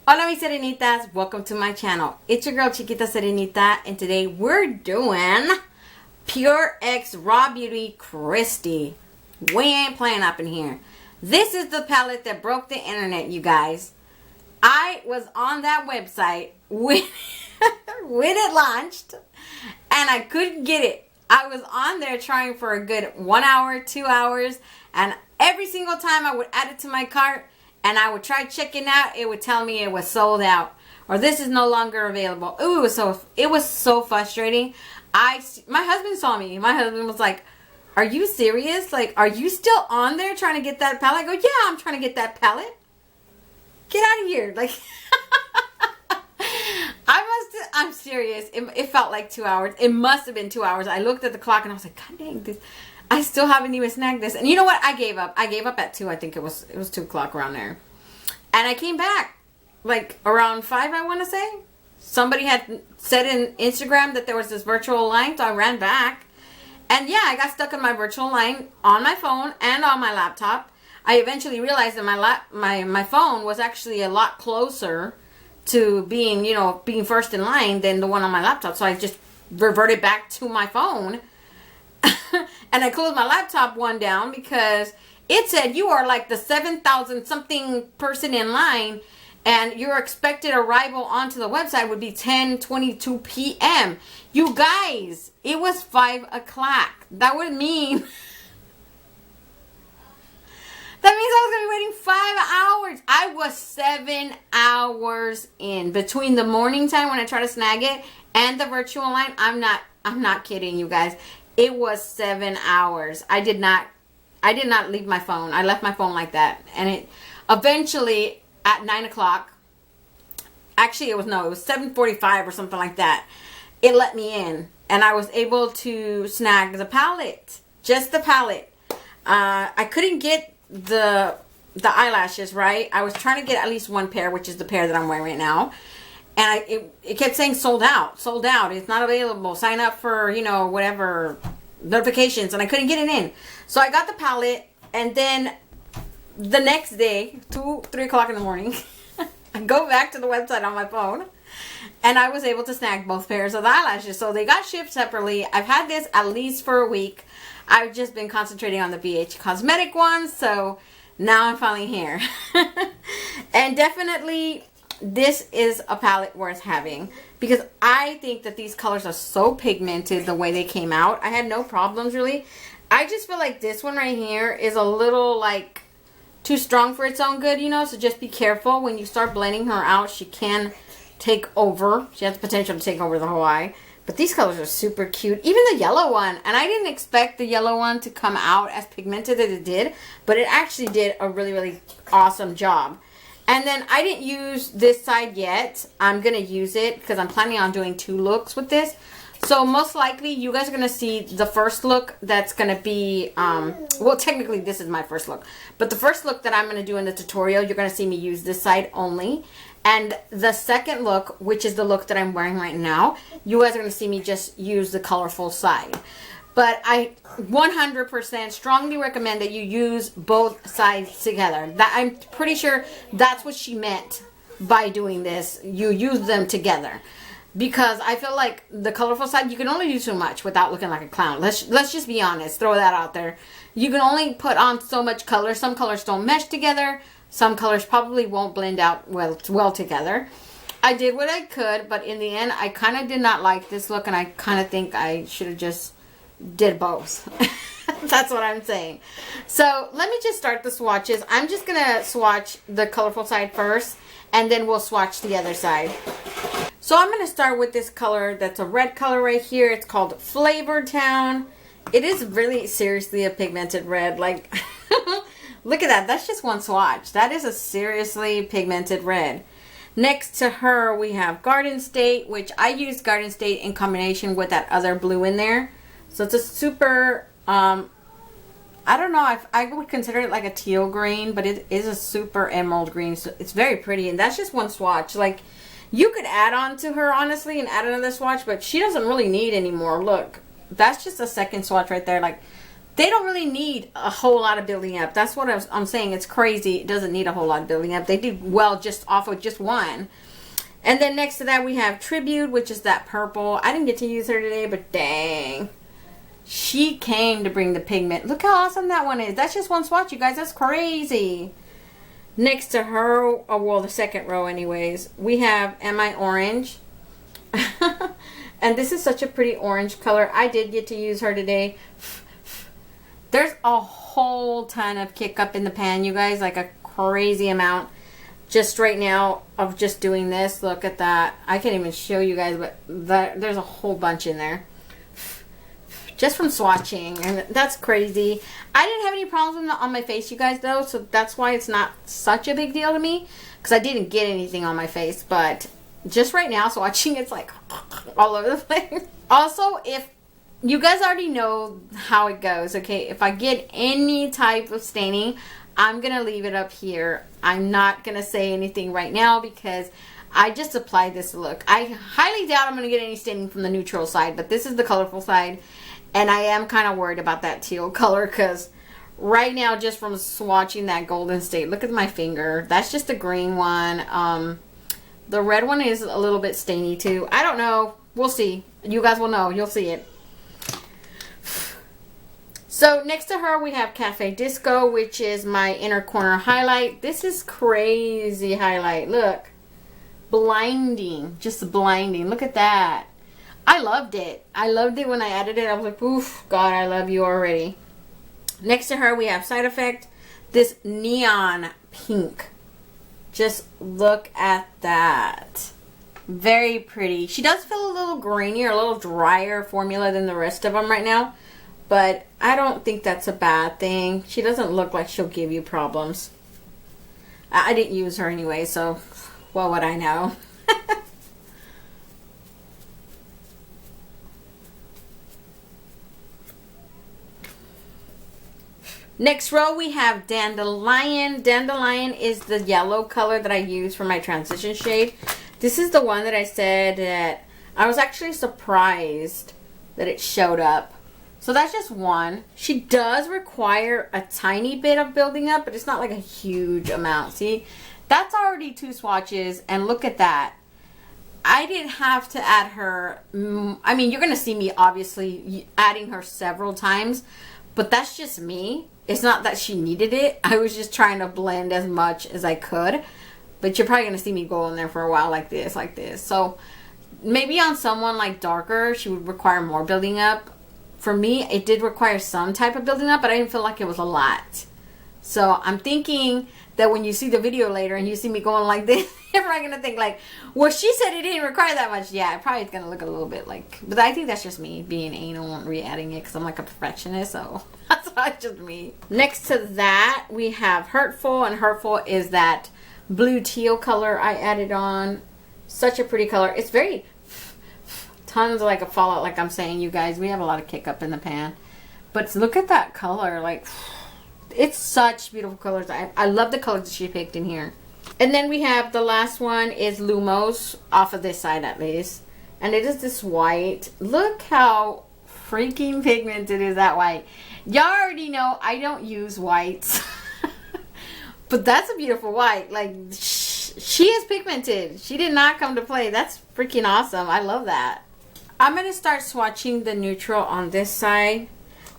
Hola mis serenitas, welcome to my channel. It's your girl Chiquita Serenita, and today we're doing Pure X RawBeautyKristi. We ain't playing up in here. This is the palette that broke the internet, you guys. I was on that website when it launched, and I couldn't get it. I was on there trying for a good 1 hour, 2 hours, and every single time I would add it to my cart, and I would try checking out, it would tell me it was sold out or this is no longer available. Ooh, it was so frustrating. My husband saw me. My husband was like, "Are you serious? Like, are you still on there trying to get that palette?" I go, "Yeah, I'm trying to get that palette. Get out of here!" Like, I'm serious. It felt like 2 hours. It must have been 2 hours. I looked at the clock and I was like, "God dang this." I still haven't even snagged this. And you know what? I gave up. I gave up at 2. I think it was 2 o'clock around there. And I came back like around 5, I want to say. Somebody had said in Instagram that there was this virtual line, so I ran back. And yeah, I got stuck in my virtual line on my phone and on my laptop. I eventually realized that my phone was actually a lot closer to being, being first in line than the one on my laptop. So I just reverted back to my phone. And I closed my laptop one down because it said you are like the 7,000 something person in line and your expected arrival onto the website would be 10:22 p.m. You guys, it was 5 o'clock. That would mean I was going to be waiting 5 hours. I was 7 hours in between the morning time when I try to snag it and the virtual line. I'm not kidding you guys. It was 7 hours. I did not leave my phone. I left my phone like that. And it eventually at 9 o'clock, actually it was 7:45 or something like that. It let me in and I was able to snag the palette. Just the palette. I couldn't get the eyelashes, right? I was trying to get at least one pair, which is the pair that I'm wearing right now. And it kept saying sold out, it's not available, sign up for, whatever notifications, and I couldn't get it in. So I got the palette, and then the next day, 2, 3 o'clock in the morning, I go back to the website on my phone, and I was able to snag both pairs of eyelashes. So they got shipped separately. I've had this at least for a week. I've just been concentrating on the BH Cosmetic ones, so now I'm finally here. And definitely this is a palette worth having because I think that these colors are so pigmented the way they came out. I had no problems really. I just feel like this one right here is a little like too strong for its own good, so just be careful when you start blending her out. She can take over. She has the potential to take over the whole eye. But these colors are super cute. Even the yellow one. And I didn't expect the yellow one to come out as pigmented as it did. But it actually did a really, really awesome job. And then I didn't use this side yet. I'm going to use it because I'm planning on doing 2 looks with this. So most likely you guys are going to see the first look that's going to be, well technically this is my first look. But the first look that I'm going to do in the tutorial, you're going to see me use this side only. And the second look, which is the look that I'm wearing right now, you guys are going to see me just use the colorful side. But I 100% strongly recommend that you use both sides together. I'm pretty sure that's what she meant by doing this. You use them together. Because I feel like the colorful side, you can only do so much without looking like a clown. Let's just be honest. Throw that out there. You can only put on so much color. Some colors don't mesh together. Some colors probably won't blend out well together. I did what I could, but in the end, I kind of did not like this look, and I kind of think I should have just did both. That's what I'm saying. So let me just start the swatches. I'm just going to swatch the colorful side first, and then we'll swatch the other side. So I'm going to start with this color that's a red color right here. It's called Flavor Town. It is really seriously a pigmented red. Like, look at that. That's just one swatch. That is a seriously pigmented red. Next to her, we have Garden State, which I used Garden State in combination with that other blue in there. So it's a super, I don't know, I would consider it like a teal green, but it is a super emerald green. So it's very pretty, and that's just one swatch. Like, you could add on to her, honestly, and add another swatch, but she doesn't really need any more. Look, that's just a second swatch right there. Like, they don't really need a whole lot of building up. That's what I'm saying. It's crazy. It doesn't need a whole lot of building up. They did well just off of just one. And then next to that we have Tribute, which is that purple. I didn't get to use her today, but dang. She came to bring the pigment. Look how awesome that one is. That's just one swatch, you guys. That's crazy. Next to her, oh, well, the second row anyways, we have Am I Orange? And this is such a pretty orange color. I did get to use her today. There's a whole ton of kick up in the pan, you guys. Like a crazy amount. Just right now of just doing this. Look at that. I can't even show you guys, but there's a whole bunch in there. Just from swatching, and that's crazy. I didn't have any problems on my face, you guys, though, so that's why it's not such a big deal to me, because I didn't get anything on my face. But just right now swatching, it's like all over the place. Also, if you guys already know how it goes, okay, if I get any type of staining, I'm gonna leave it up here. I'm not gonna say anything right now because I just applied this look. I highly doubt I'm gonna get any staining from the neutral side, but this is the colorful side. And I am kind of worried about that teal color because right now, just from swatching that Golden State, look at my finger. That's just the green one. The red one is a little bit stainy too. I don't know. We'll see. You guys will know. You'll see it. So next to her, we have Cafe Disco, which is my inner corner highlight. This is crazy highlight. Look. Blinding. Just blinding. Look at that. I loved it. I loved it when I added it. I was like, oof, God, I love you already. Next to her, we have Side Effect. This neon pink. Just look at that. Very pretty. She does feel a little grainier, a little drier formula than the rest of them right now. But I don't think that's a bad thing. She doesn't look like she'll give you problems. I didn't use her anyway, so what would I know? Next row we have Dandelion. Dandelion is the yellow color that I use for my transition shade. This is the one that I said that I was actually surprised that it showed up. So that's just one. She does require a tiny bit of building up, but it's not like a huge amount. See, that's already 2 swatches, and look at that. I didn't have to add her. I mean, you're going to see me obviously adding her several times, but that's just me. It's not that she needed it. I was just trying to blend as much as I could. But you're probably going to see me go in there for a while like this, like this. So maybe on someone like darker, she would require more building up. For me, it did require some type of building up, but I didn't feel like it was a lot. So I'm thinking that when you see the video later and you see me going like this, you're probably going to think like, well, she said it didn't require that much. Yeah, it probably is going to look a little bit like, but I think that's just me being anal and re-adding it because I'm like a perfectionist, so that's not just me. Next to that, we have Hurtful, and Hurtful is that blue teal color I added on. Such a pretty color. It's very, tons of like a fallout, like I'm saying, you guys. We have a lot of kick up in the pan. But look at that color, like, it's such beautiful colors. I love the colors that she picked in here. And then we have the last one is Lumos, off of this side at least. And it is this white. Look how freaking pigmented is that white. Y'all already know I don't use whites. But that's a beautiful white. Like, she is pigmented. She did not come to play. That's freaking awesome. I love that. I'm going to start swatching the neutral on this side.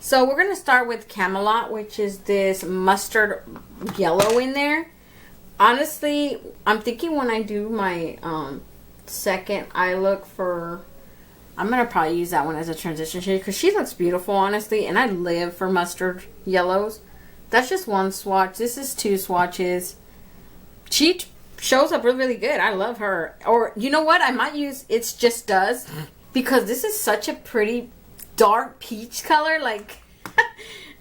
So we're going to start with Camelot, which is this mustard yellow in there. Honestly, I'm thinking when I do my second eye look for, I'm going to probably use that one as a transition shade because she looks beautiful, honestly, and I live for mustard yellows. That's just one swatch. This is 2 swatches. She shows up really, really good. I love her. Or, you know what? I might use It's Just Does because this is such a pretty dark peach color. Like,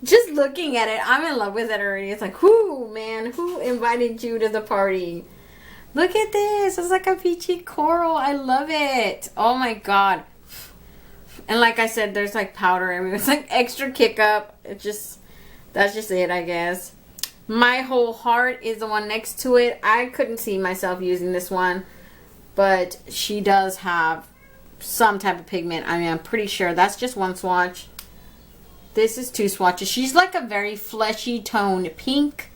just looking at it, I'm in love with it already. It's like, whoo, man, who invited you to the party? Look at this. It's like a peachy coral. I love it. Oh my God. And like I said, there's like powder everywhere. It's like extra kick up. It just, that's just it, I guess. My Whole Heart is the one next to it. I couldn't see myself using this one, but she does have some type of pigment. I mean, I'm pretty sure that's just one swatch. This is 2 swatches. She's like a very fleshy tone pink,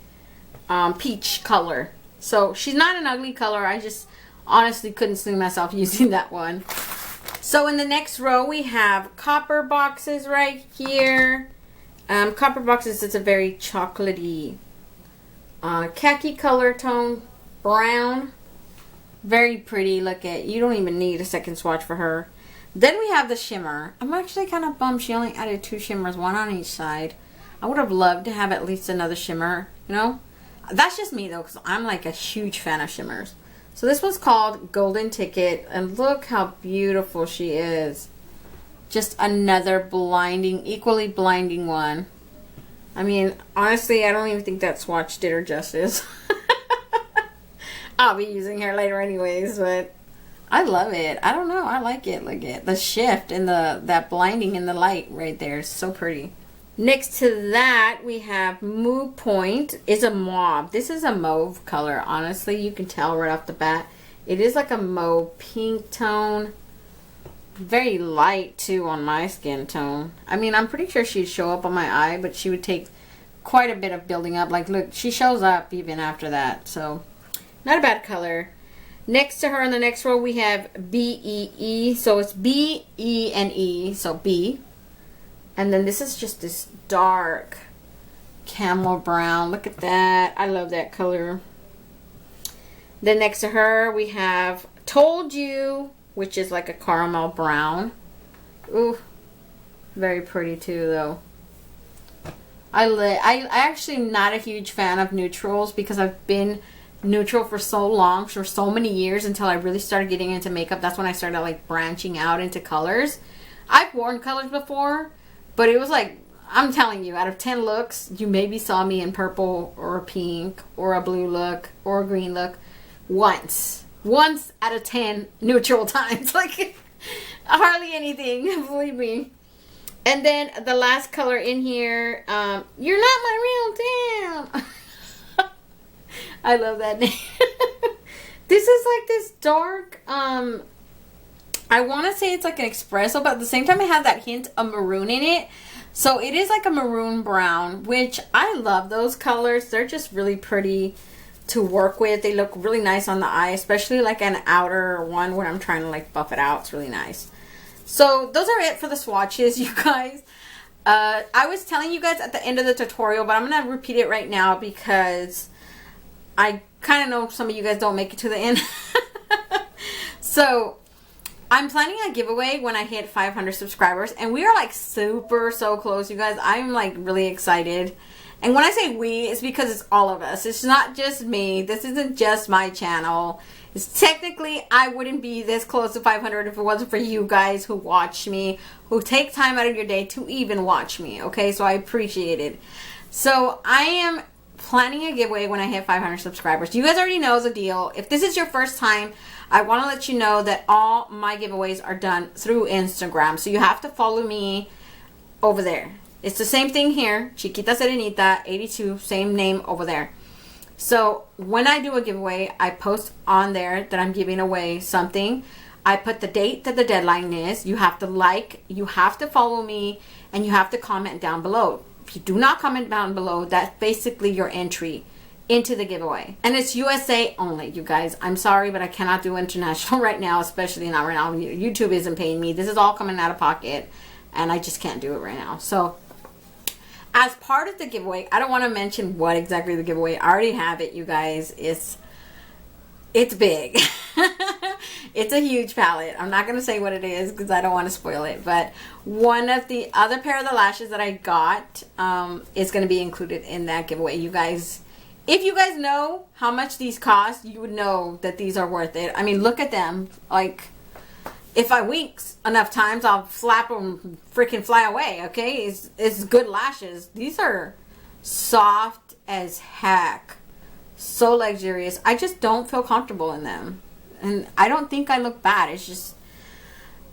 peach color. So she's not an ugly color. I just honestly couldn't see myself using that one. So in the next row we have copper boxes right here. Copper boxes is a very chocolatey, khaki color tone, brown. Very pretty. Look at, you don't even need a second swatch for her. Then we have the shimmer. I'm actually kind of bummed she only added 2 shimmers, 1 on each side. I would have loved to have at least another shimmer, you know? That's just me though, because I'm like a huge fan of shimmers. So this one's called Golden Ticket, and look how beautiful she is. Just another blinding, equally blinding one. I mean, honestly, I don't even think that swatch did her justice. I'll be using her later anyways, but I love it. I don't know. I like it. Look at the shift and that blinding in the light right there. It's so pretty. Next to that, we have Moo Point. It's a mauve. This is a mauve color. Honestly, you can tell right off the bat. It is like a mauve pink tone. Very light, too, on my skin tone. I mean, I'm pretty sure she'd show up on my eye, but she would take quite a bit of building up. Like, look, she shows up even after that. So, not a bad color. Next to her in the next row, we have B-E-E. So it's B, E, and E. So B. And then this is just this dark camel brown. Look at that. I love that color. Then next to her, we have Told You, which is like a caramel brown. Ooh. Very pretty too, though. I actually am not a huge fan of neutrals because I've been neutral for so long, for so many years, until I really started getting into makeup. That's when I started like branching out into colors. I've worn colors before, but it was like, I'm telling you, out of 10 looks, you maybe saw me in purple or a pink or a blue look or a green look once out of 10 neutral times. Like hardly anything, believe me. And then the last color in here, You're Not My Real Damn. I love that name. This is like this dark, I want to say it's like an espresso, but at the same time it has that hint of maroon in it. So it is like a maroon brown, which I love those colors. They're just really pretty to work with. They look really nice on the eye, especially like an outer one when I'm trying to like buff it out. It's really nice. So those are it for the swatches, you guys. I was telling you guys at the end of the tutorial, but I'm going to repeat it right now because I kind of know some of you guys don't make it to the end. So I'm planning a giveaway when I hit 500 subscribers, and we are like so close, you guys. I'm like really excited. And when I say we, it's because it's all of us. It's not just me. This isn't just my channel. It's technically, I wouldn't be this close to 500 if it wasn't for you guys who watch me, who take time out of your day to even watch me. Okay, so I appreciate it. So I am planning a giveaway when I hit 500 subscribers. You guys already know the deal. If this is your first time, I want to let you know that all my giveaways are done through Instagram. So you have to follow me over there. It's the same thing here. Chiquita Serenita 82, same name over there. So when I do a giveaway, I post on there that I'm giving away something. I put the date that the deadline is. You have to like, you have to follow me, and you have to comment down below. If you do not comment down below, that's basically your entry into the giveaway. And it's USA only, you guys. I'm sorry, but I cannot do international right now, especially not right now. YouTube isn't paying me. This is all coming out of pocket, and I just can't do it right now. So as part of the giveaway, I don't want to mention what exactly the giveaway. I already have it, you guys. It's big. It's a huge palette. I'm not going to say what it is because I don't want to spoil it. But one of the other pair of the lashes that I got is going to be included in that giveaway. You guys, if you guys know how much these cost, you would know that these are worth it. I mean, look at them. Like, if I wink enough times, I'll flap them, freaking fly away, okay? It's good lashes. These are soft as heck. So luxurious. I just don't feel comfortable in them. And I don't think I look bad. It's just,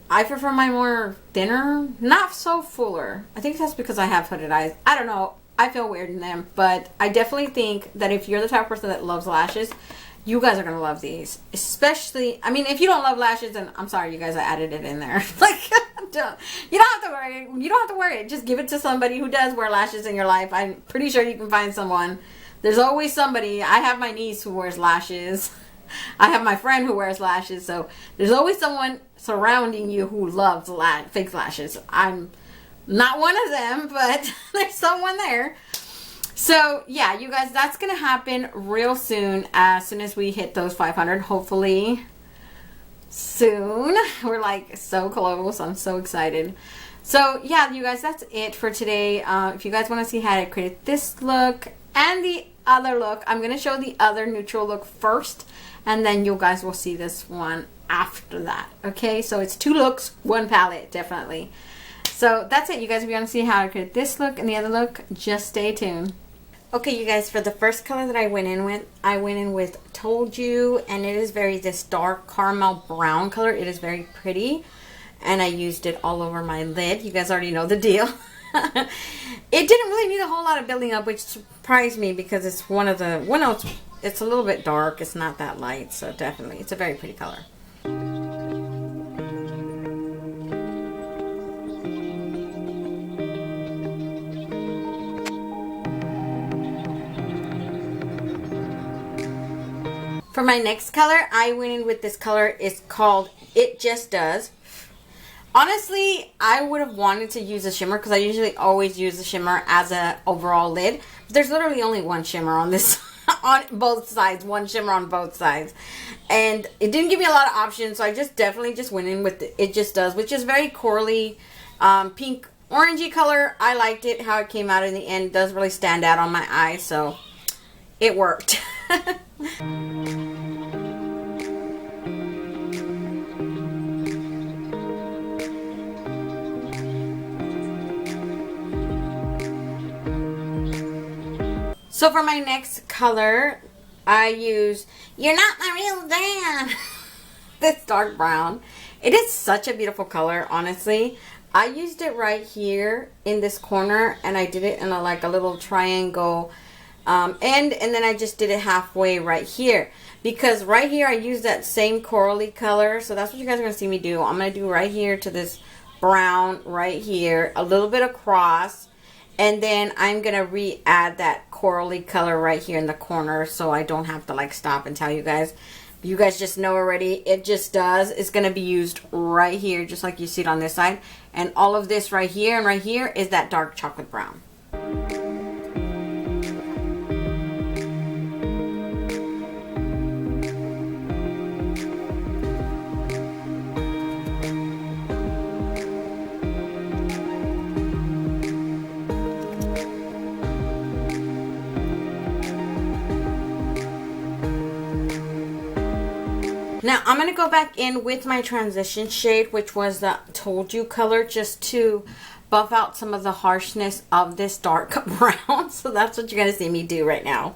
I prefer my more thinner, not so fuller. I think that's because I have hooded eyes. I don't know. I feel weird in them. But I definitely think that if you're the type of person that loves lashes, you guys are going to love these. Especially, I mean, if you don't love lashes, then I'm sorry, you guys, I added it in there. Like, You don't have to worry. You don't have to worry. Just give it to somebody who does wear lashes in your life. I'm pretty sure you can find someone. There's always somebody. I have my niece who wears lashes. I have my friend who wears lashes. So there's always someone surrounding you who loves fake lashes. I'm not one of them, but there's someone there. So yeah, you guys, that's gonna happen real soon as we hit those 500. Hopefully soon. We're like so close. I'm so excited. So yeah, you guys, that's it for today. If you guys want to see how I created this look and the other look, I'm gonna show the other neutral look first, and then you guys will see this one after that. Okay, so it's 2 looks, 1 palette, definitely. So that's it, you guys. If you want to see how I created this look and the other look, just stay tuned. Okay, you guys, for the first color that I went in with Told You, and it is this dark caramel brown color. It is very pretty, and I used it all over my lid. You guys already know the deal. It didn't really need a whole lot of building up, which surprised me because it's it's a little bit dark. It's not that light, so definitely it's a very pretty color. For my next color, I went in with this color. It's called It Just Does. Honestly, I would have wanted to use a shimmer because I usually always use the shimmer as an overall lid. But there's literally only one shimmer on this, on both sides. One shimmer on both sides. And it didn't give me a lot of options, so I definitely went in with It Just Does, which is very corally, pink, orangey color. I liked it, how it came out in the end. It does really stand out on my eyes, so it worked. So for my next color, I use You're Not My Real Dad. This dark brown. It is such a beautiful color, honestly. I used it right here in this corner, and I did it in like a little triangle end, and then I just did it halfway right here. Because right here I used that same corally color, so that's what you guys are going to see me do. I'm going to do right here to this brown right here, a little bit across. And then I'm going to re-add that corally color right here in the corner, so I don't have to like stop and tell you guys. You guys just know already. It Just Does. It's going to be used right here, just like you see it on this side. And all of this right here and right here is that dark chocolate brown. Now I'm going to go back in with my transition shade, which was the Told You color, just to buff out some of the harshness of this dark brown. So that's what you're going to see me do right now.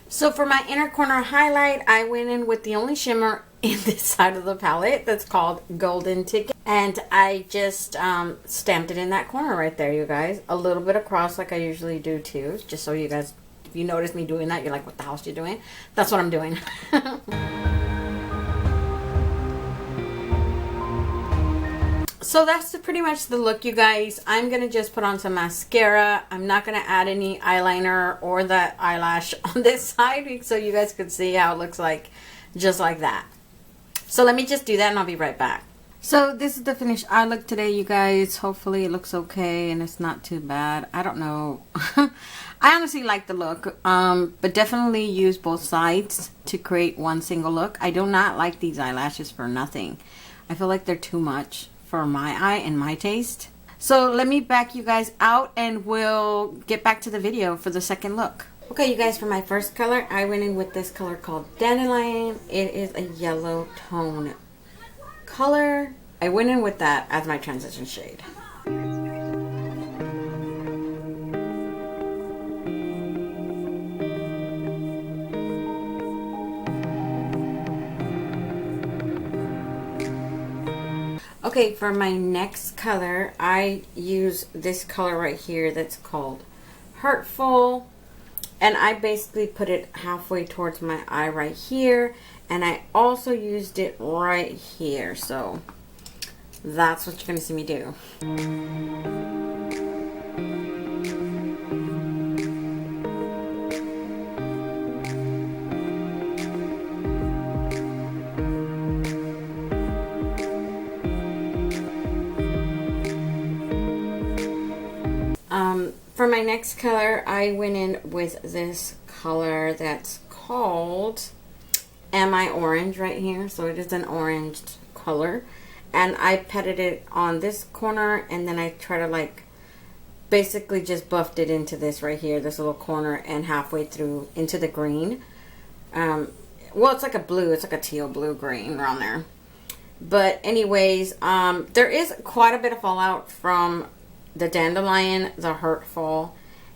So for my inner corner highlight, I went in with the only shimmer in this side of the palette that's called Golden Ticket. And I just stamped it in that corner right there, you guys. A little bit across like I usually do too. Just so you guys, if you notice me doing that, you're like, what the hell is she doing? That's what I'm doing. So that's pretty much the look, you guys. I'm going to just put on some mascara. I'm not going to add any eyeliner or that eyelash on this side, so you guys could see how it looks like, just like that. So let me just do that and I'll be right back. So this is the finished eye look today, you guys. Hopefully it looks okay and it's not too bad. I don't know. I honestly like the look, but definitely use both sides to create one single look. I do not like these eyelashes for nothing. I feel like they're too much for my eye and my taste. So let me back you guys out and we'll get back to the video for the second look. Okay, you guys, for my first color, I went in with this color called Dandelion. It is a yellow tone color. I went in with that as my transition shade. Okay, for my next color, I use this color right here that's called Hurtful. And I basically put it halfway towards my eye right here. And I also used it right here. So that's what you're going to see me do. For my next color, I went in with this color that's called Am I Orange right here. So it is an orange color. And I petted it on this corner, and then I try to like basically just buffed it into this right here, this little corner, and halfway through into the green. Well, it's like a blue, it's like a teal blue green around there. But anyways, there is quite a bit of fallout from the Dandelion, the Hurtful,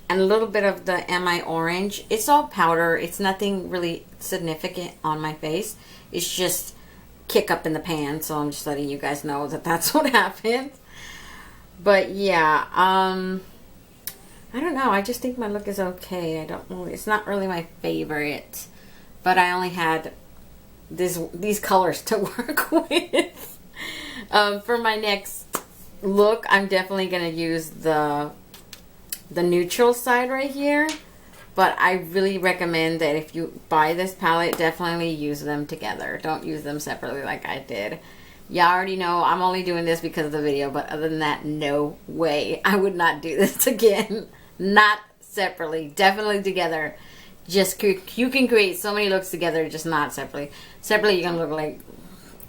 and a little bit of the Am I Orange. It's all powder. It's nothing really significant on my face. It's just kick up in the pan. So I'm just letting you guys know that that's what happened. But yeah, I don't know. I just think my look is okay. I don't know. It's not really my favorite. But I only had these colors to work with. For my next look, I'm definitely going to use the neutral side right here. But I really recommend that if you buy this palette, definitely use them together. Don't use them separately like I did. Y'all already know I'm only doing this because of the video, but other than that, no way. I would not do this again. Not separately. Definitely together. Just, you can create so many looks together, just not separately. Separately, you're going to look like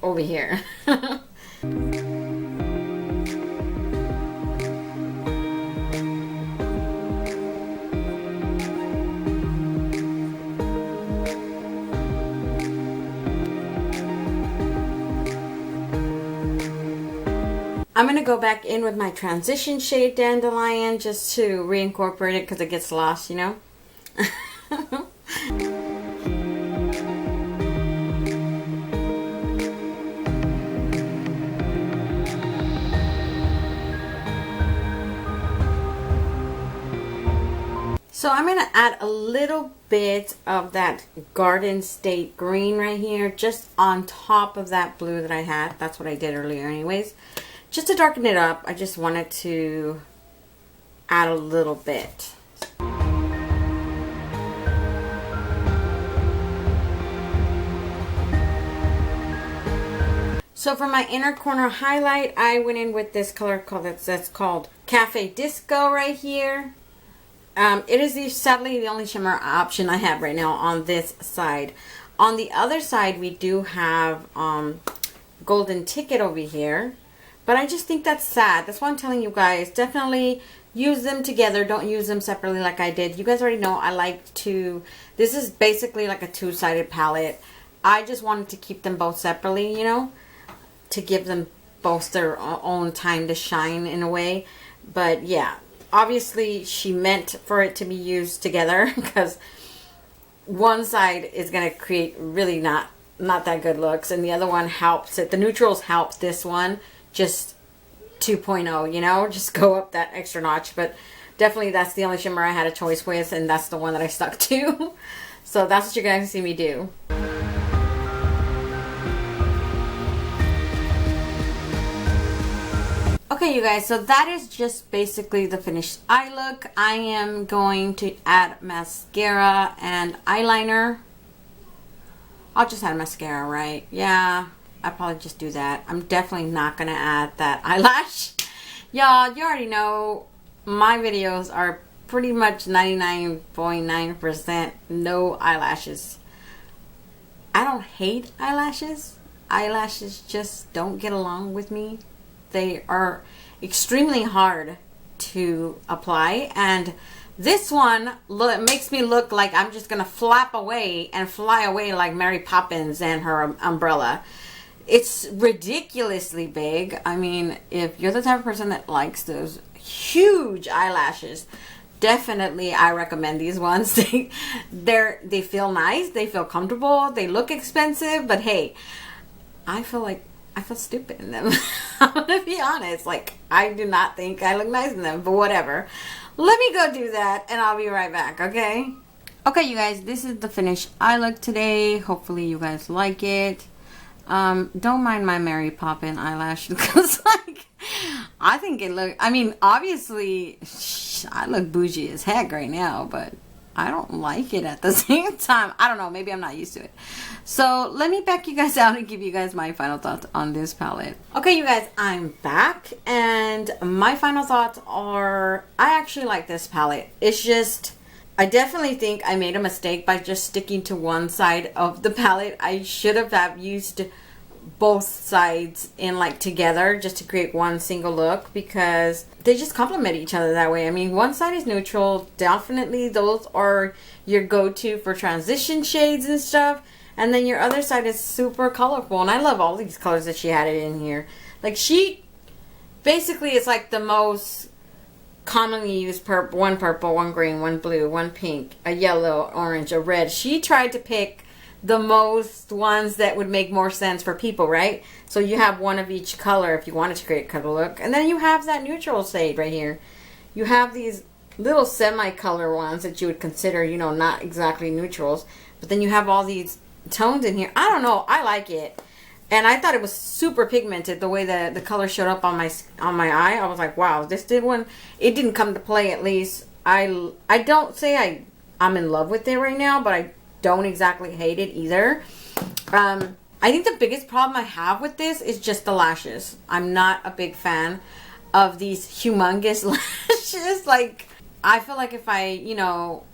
over here. I'm going to go back in with my transition shade Dandelion just to reincorporate it because it gets lost, you know. So I'm going to add a little bit of that Garden State green right here just on top of that blue that I had. That's what I did earlier anyways. Just to darken it up, I just wanted to add a little bit. So for my inner corner highlight, I went in with this color that's called Cafe Disco right here. It is sadly the only shimmer option I have right now on this side. On the other side, we do have Golden Ticket over here. But I just think that's sad. That's why I'm telling you guys, definitely use them together. Don't use them separately like I did. You guys already know I like to, this is basically like a two-sided palette. I just wanted to keep them both separately, you know, to give them both their own time to shine in a way. But yeah, obviously she meant for it to be used together because one side is going to create really not that good looks, and the other one helps it. The neutrals help this one just 2.0, you know, just go up that extra notch. But definitely that's the only shimmer I had a choice with, and that's the one that I stuck to. So that's what you're going to see me do. Okay, you guys, so that is just basically the finished eye look. I am going to add mascara and eyeliner. I'll just add mascara, right? Yeah, I'll probably just do that. I'm definitely not going to add that eyelash. Y'all, you already know my videos are pretty much 99.9% no eyelashes. I don't hate eyelashes. Eyelashes just don't get along with me. They are extremely hard to apply, and this one makes me look like I'm just gonna flap away and fly away like Mary Poppins and her umbrella. It's ridiculously big. I mean, if you're the type of person that likes those huge eyelashes, definitely I recommend these ones. They feel nice, they feel comfortable, they look expensive, but hey, I feel stupid in them. I'm gonna be honest. Like, I do not think I look nice in them, but whatever. Let me go do that, and I'll be right back, okay? Okay, you guys, this is the finished eye look today. Hopefully you guys like it. Don't mind my Mary Poppin eyelash because, like, I think it look, I mean, obviously, I look bougie as heck right now, but I don't like it at the same time. I don't know, maybe I'm not used to it. So let me back you guys out and give you guys my final thoughts on this palette. Okay, you guys, I'm back, and my final thoughts are, I actually like this palette. It's just, I definitely think I made a mistake by just sticking to one side of the palette. I should have used both sides in like together just to create one single look, because they just complement each other that way. I mean, one side is neutral. Definitely those are your go-to for transition shades and stuff. And then your other side is super colorful. And I love all these colors that she added in here. Like, she basically is like the most commonly used one purple, one green, one blue, one pink, a yellow, orange, a red. She tried to pick the most ones that would make more sense for people, right? So you have one of each color if you wanted to create a color look. And then you have that neutral shade right here. You have these little semi-color ones that you would consider, you know, not exactly neutrals. But then you have all these tones in here. I don't know. I like it. And I thought it was super pigmented the way that the color showed up on my eye. I was like, wow, this it didn't come to play, at least. I don't say I'm in love with it right now, but I don't exactly hate it either. I think the biggest problem I have with this is just the lashes. I'm not a big fan of these humongous lashes. Like, I feel like if I, you know,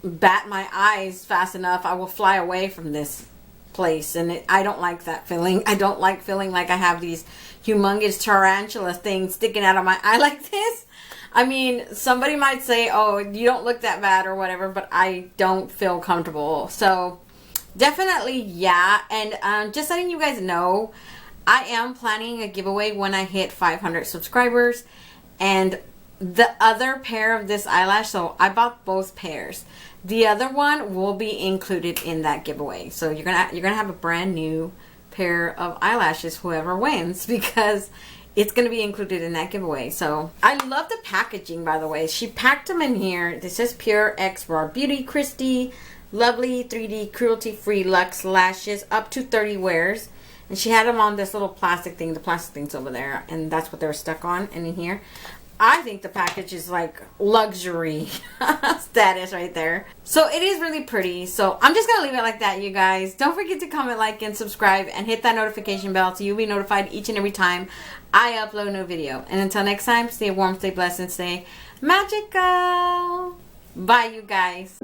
bat my eyes fast enough, I will fly away from this place, and I don't like that feeling. I don't like feeling like I have these humongous tarantula things sticking out of my eye like this. I mean, somebody might say, oh, you don't look that bad or whatever, but I don't feel comfortable. So definitely, yeah. And just letting you guys know, I am planning a giveaway when I hit 500 subscribers. And the other pair of this eyelash, so I bought both pairs. The other one will be included in that giveaway. So you're gonna have a brand new pair of eyelashes, whoever wins, because it's going to be included in that giveaway. So I love the packaging, by the way. She packed them in here. This says Pure X RawBeautyKristi, lovely 3D cruelty-free luxe lashes, up to 30 wears. And she had them on this little plastic thing. The plastic thing's over there, and that's what they were stuck on. And in here, I think the package is like luxury status right there. So it is really pretty. So I'm just going to leave it like that, you guys. Don't forget to comment, like, and subscribe, and hit that notification bell so you'll be notified each and every time I upload a new video. And until next time, stay warm, stay blessed, and stay magical. Bye, you guys.